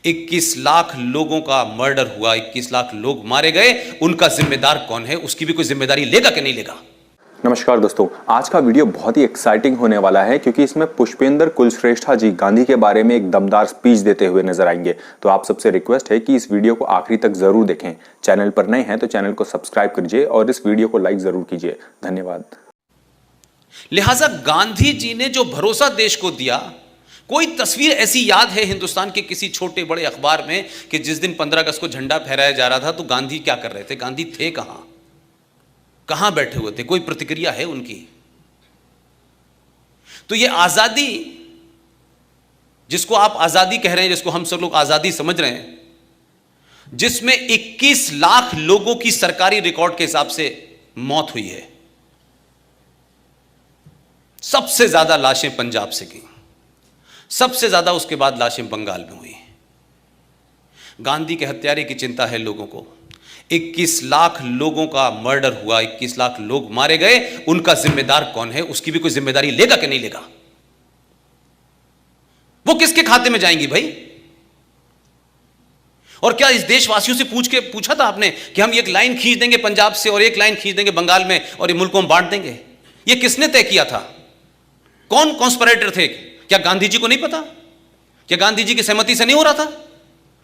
21 लाख लोगों का मर्डर हुआ, 21 लाख लोग मारे गए, उनका जिम्मेदार कौन है? उसकी भी कोई जिम्मेदारी लेगा कि नहीं लेगा? नमस्कार दोस्तों, आज का वीडियो बहुत ही एक्साइटिंग होने वाला है क्योंकि इसमें पुष्पेंद्र कुलश्रेष्ठा जी गांधी के बारे में एक दमदार स्पीच देते हुए नजर आएंगे। तो आप सबसे रिक्वेस्ट है कि इस वीडियो को आखिरी तक जरूर देखें। चैनल पर नए हैं तो चैनल को सब्सक्राइब कीजिए और इस वीडियो को लाइक जरूर कीजिए। धन्यवाद। लिहाजा गांधी जी ने जो भरोसा देश को दिया, कोई तस्वीर ऐसी याद है हिंदुस्तान के किसी छोटे बड़े अखबार में कि जिस दिन 15 अगस्त को झंडा फहराया जा रहा था तो गांधी क्या कर रहे थे? गांधी थे कहां बैठे हुए थे? कोई प्रतिक्रिया है उनकी? तो ये आजादी, जिसको आप आजादी कह रहे हैं, जिसको हम सब लोग आजादी समझ रहे हैं, जिसमें 21 लाख लोगों की सरकारी रिकॉर्ड के हिसाब से मौत हुई है, सबसे ज्यादा लाशें पंजाब से की, सबसे ज्यादा उसके बाद लाशें बंगाल में हुई। गांधी के हत्यारे की चिंता है लोगों को। 21 लाख लोगों का मर्डर हुआ, 21 लाख लोग मारे गए, उनका जिम्मेदार कौन है? उसकी भी कोई जिम्मेदारी लेगा कि नहीं लेगा? वो किसके खाते में जाएंगी भाई? और क्या इस देशवासियों से पूछा था आपने कि हम एक लाइन खींच देंगे पंजाब से और एक लाइन खींच देंगे बंगाल में और ये मुल्क को हम बांट देंगे? ये किसने तय किया था? कौन कॉन्स्पिरेटर थे? क्या गांधी जी को नहीं पता? क्या गांधी जी की सहमति से नहीं हो रहा था?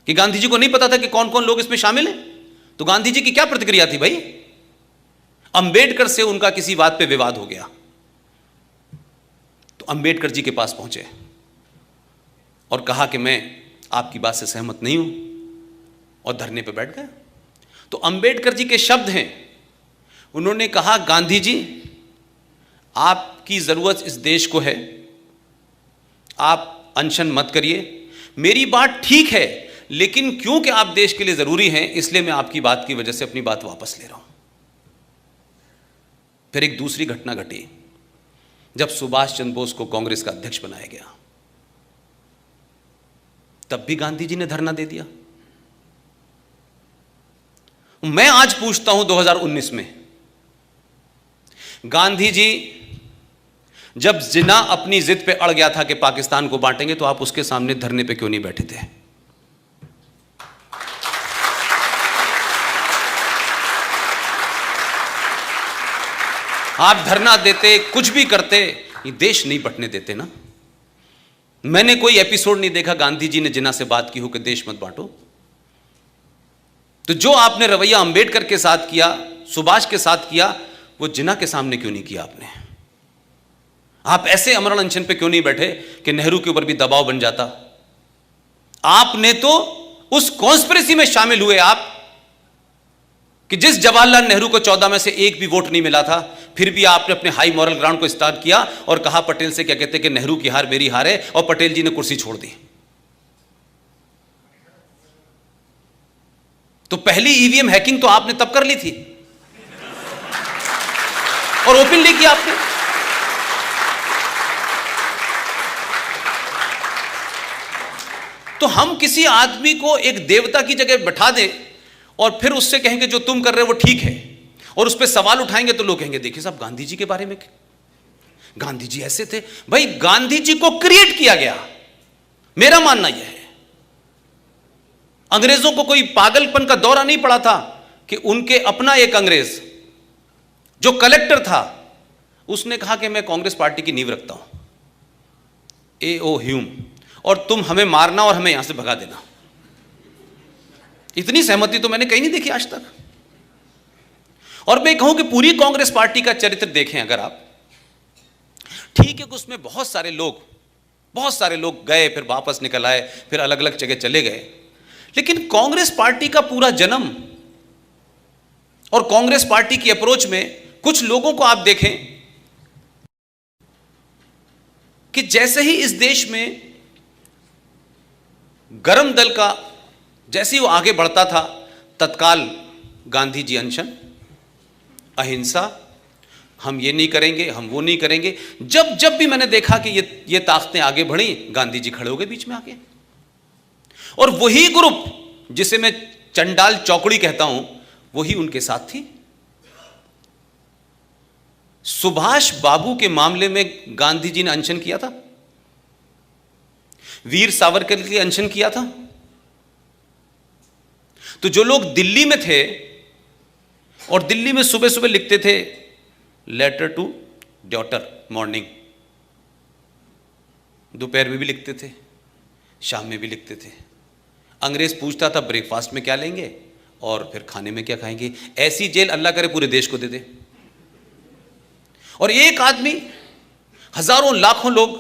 कि गांधी जी को नहीं पता था कि कौन कौन लोग इसमें शामिल हैं? तो गांधी जी की क्या प्रतिक्रिया थी भाई? अंबेडकर से उनका किसी बात पे विवाद हो गया तो अंबेडकर जी के पास पहुंचे और कहा कि मैं आपकी बात से सहमत नहीं हूं, और धरने पे बैठ गए। तो अंबेडकर जी के शब्द हैं, उन्होंने कहा, गांधी जी, आपकी जरूरत इस देश को है, आप अनशन मत करिए, मेरी बात ठीक है, लेकिन क्योंकि आप देश के लिए जरूरी हैं, इसलिए मैं आपकी बात की वजह से अपनी बात वापस ले रहा हूं। फिर एक दूसरी घटना घटी जब सुभाष चंद्र बोस को कांग्रेस का अध्यक्ष बनाया गया, तब भी गांधी जी ने धरना दे दिया। मैं आज पूछता हूं 2019 में, गांधी जी जब जिन्ना अपनी जिद पे अड़ गया था कि पाकिस्तान को बांटेंगे, तो आप उसके सामने धरने पे क्यों नहीं बैठे थे? आप धरना देते, कुछ भी करते, ये देश नहीं बंटने देते ना। मैंने कोई एपिसोड नहीं देखा गांधी जी ने जिन्ना से बात की हो कि देश मत बांटो। तो जो आपने रवैया अंबेडकर के साथ किया, सुभाष के साथ किया, वो जिन्ना के सामने क्यों नहीं किया आपने? आप ऐसे अमरण अनशन पे क्यों नहीं बैठे कि नेहरू के ऊपर भी दबाव बन जाता? आपने तो उस कॉन्स्पिरेसी में शामिल हुए आप कि जिस जवाहरलाल नेहरू को 14 में से एक भी वोट नहीं मिला था, फिर भी आपने अपने हाई मॉरल ग्राउंड को स्टार्ट किया और कहा पटेल से, क्या कहते हैं कि नेहरू की हार मेरी हार है, और पटेल जी ने कुर्सी छोड़ दी। तो पहली ईवीएम हैकिंग तो आपने तब कर ली थी और ओपनली किया आपने। तो हम किसी आदमी को एक देवता की जगह बैठा दें और फिर उससे कहेंगे जो तुम कर रहे हो वो ठीक है, और उस पर सवाल उठाएंगे तो लोग कहेंगे देखिए साहब, गांधी जी के बारे में, गांधी जी ऐसे थे। भाई, गांधी जी को क्रिएट किया गया, मेरा मानना यह है। अंग्रेजों को कोई पागलपन का दौरा नहीं पड़ा था कि उनके अपना एक अंग्रेज जो कलेक्टर था, उसने कहा कि मैं कांग्रेस पार्टी की नींव रखता हूं, A.O. ह्यूम, और तुम हमें मारना और हमें यहां से भगा देना। इतनी सहमति तो मैंने कहीं नहीं देखी आज तक। और मैं कहूं कि पूरी कांग्रेस पार्टी का चरित्र देखें अगर आप, ठीक है कि उसमें बहुत सारे लोग गए, फिर वापस निकल आए, फिर अलग अलग जगह चले गए, लेकिन कांग्रेस पार्टी का पूरा जन्म और कांग्रेस पार्टी की अप्रोच में कुछ लोगों को आप देखें कि जैसे ही इस देश में गरम दल का, जैसे ही वो आगे बढ़ता था, तत्काल गांधी जी अनशन, अहिंसा, हम ये नहीं करेंगे, हम वो नहीं करेंगे। जब भी मैंने देखा कि ये ताकतें आगे बढ़ी, गांधी जी खड़े हो गए बीच में आके। और वही ग्रुप जिसे मैं चंडाल चौकड़ी कहता हूं, वही उनके साथ थी। सुभाष बाबू के मामले में गांधी जी ने अनशन किया था, वीर सावरकर के लिए अनशन किया था, तो जो लोग दिल्ली में थे और दिल्ली में सुबह सुबह लिखते थे लेटर टू डॉटर मॉर्निंग, दोपहर में भी लिखते थे, शाम में भी लिखते थे। अंग्रेज पूछता था ब्रेकफास्ट में क्या लेंगे और फिर खाने में क्या खाएंगे। ऐसी जेल अल्लाह करे पूरे देश को दे दे। और एक आदमी, हजारों लाखों लोग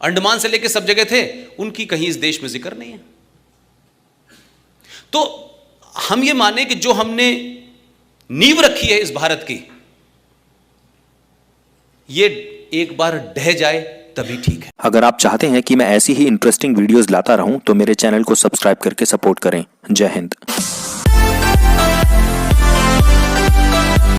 अंडमान से लेकर सब जगह थे, उनकी कहीं इस देश में जिक्र नहीं है। तो हम ये माने कि जो हमने नींव रखी है इस भारत की, ये एक बार ढह जाए तभी ठीक है। अगर आप चाहते हैं कि मैं ऐसी ही इंटरेस्टिंग वीडियोस लाता रहूं तो मेरे चैनल को सब्सक्राइब करके सपोर्ट करें। जय हिंद।